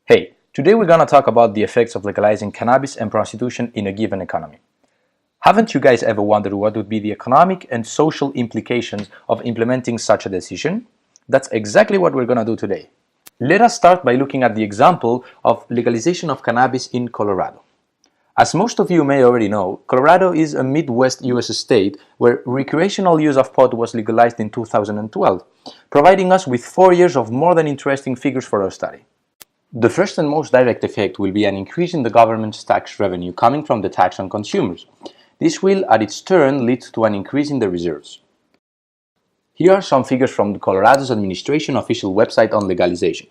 Hey, today we're gonna talk about the effects of legalizing cannabis and prostitution in a given economy. Haven't you guys ever wondered what would be the economic and social implications of implementing such a decision? That's exactly what we're gonna do today. Let us start by looking at the example of legalization of cannabis in Colorado. As most of you may already know, Colorado is a Midwest US state where recreational use of pot was legalized in 2012, providing us with 4 years of more than interesting figures for our study. The first and most direct effect will be an increase in the government's tax revenue coming from the tax on consumers. This will, at its turn, lead to an increase in the reserves. Here are some figures from Colorado's administration official website on legalization.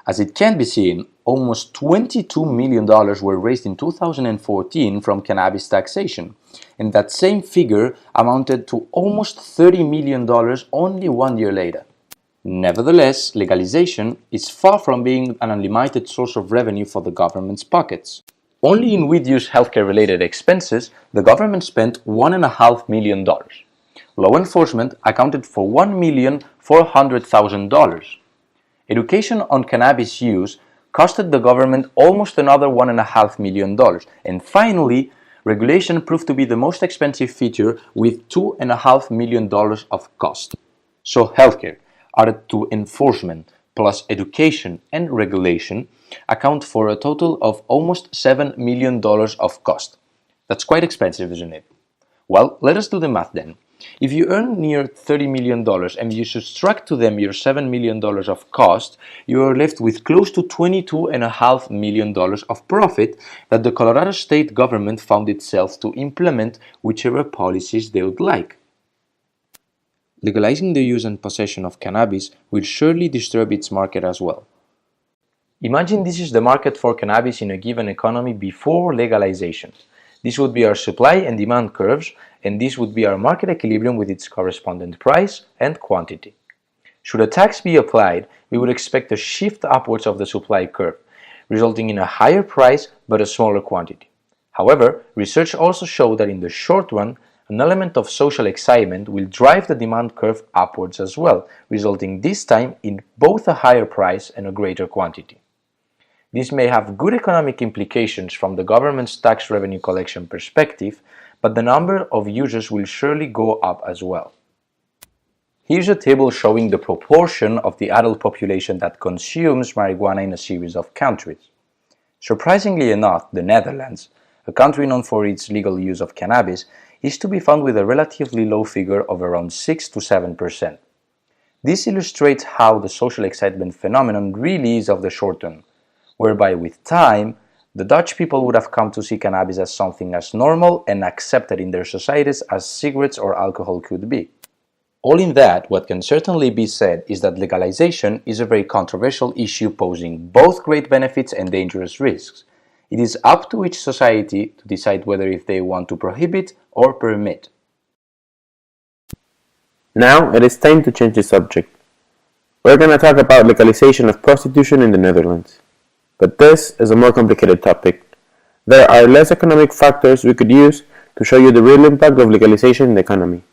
As it can be seen, almost $22 million were raised in 2014 from cannabis taxation, and that same figure amounted to almost $30 million only 1 year later. Nevertheless, legalization is far from being an unlimited source of revenue for the government's pockets. Only in weed use healthcare-related expenses, the government spent $1.5 million. Law enforcement accounted for $1,400,000. Education on cannabis use costed the government almost another $1.5 million. And finally, regulation proved to be the most expensive feature with $2.5 million of cost. So healthcare, added to enforcement, plus education and regulation, account for a total of almost $7 million of cost. That's quite expensive, isn't it? Well, let us do the math then. If you earn near $30 million and you subtract to them your $7 million of cost, you are left with close to $22.5 million of profit that the Colorado state government found itself to implement whichever policies they would like. Legalizing the use and possession of cannabis will surely disturb its market as well. Imagine this is the market for cannabis in a given economy before legalization. This would be our supply and demand curves, and this would be our market equilibrium with its correspondent price and quantity. Should a tax be applied, we would expect a shift upwards of the supply curve, resulting in a higher price but a smaller quantity. However, research also showed that in the short run, an element of social excitement will drive the demand curve upwards as well, resulting this time in both a higher price and a greater quantity. This may have good economic implications from the government's tax revenue collection perspective, but the number of users will surely go up as well. Here's a table showing the proportion of the adult population that consumes marijuana in a series of countries. Surprisingly enough, the Netherlands, a country known for its legal use of cannabis, is to be found with a relatively low figure of around 6 to 7%. This illustrates how the social excitement phenomenon really is of the short term, whereby with time, the Dutch people would have come to see cannabis as something as normal and accepted in their societies as cigarettes or alcohol could be. All in that, what can certainly be said is that legalization is a very controversial issue posing both great benefits and dangerous risks. It is up to each society to decide whether if they want to prohibit or permit. Now it is time to change the subject. We're going to talk about legalization of prostitution in the Netherlands. But this is a more complicated topic. There are less economic factors we could use to show you the real impact of legalization in the economy.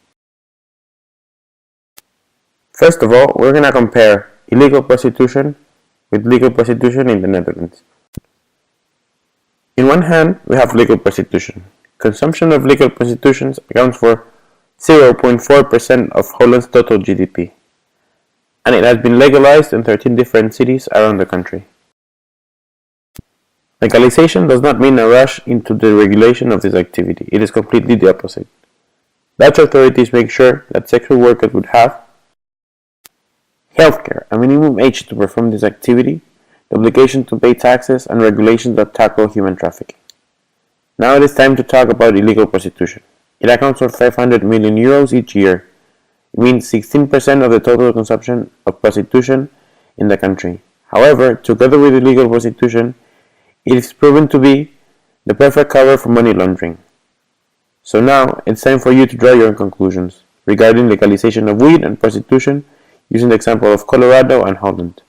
First of all, we're going to compare illegal prostitution with legal prostitution in the Netherlands. In one hand, we have legal prostitution. Consumption of legal prostitution accounts for 0.4% of Holland's total GDP, and it has been legalized in 13 different cities around the country. Legalization does not mean a rush into the regulation of this activity. It is completely the opposite. Dutch authorities make sure that sexual workers would have healthcare, a minimum age to perform this activity, the obligation to pay taxes, and regulations that tackle human trafficking. Now it is time to talk about illegal prostitution. It accounts for 500 million euros each year. It means 16% of the total consumption of prostitution in the country. However, together with illegal prostitution, it is proven to be the perfect cover for money laundering. So now it's time for you to draw your own conclusions regarding legalization of weed and prostitution using the example of Colorado and Holland.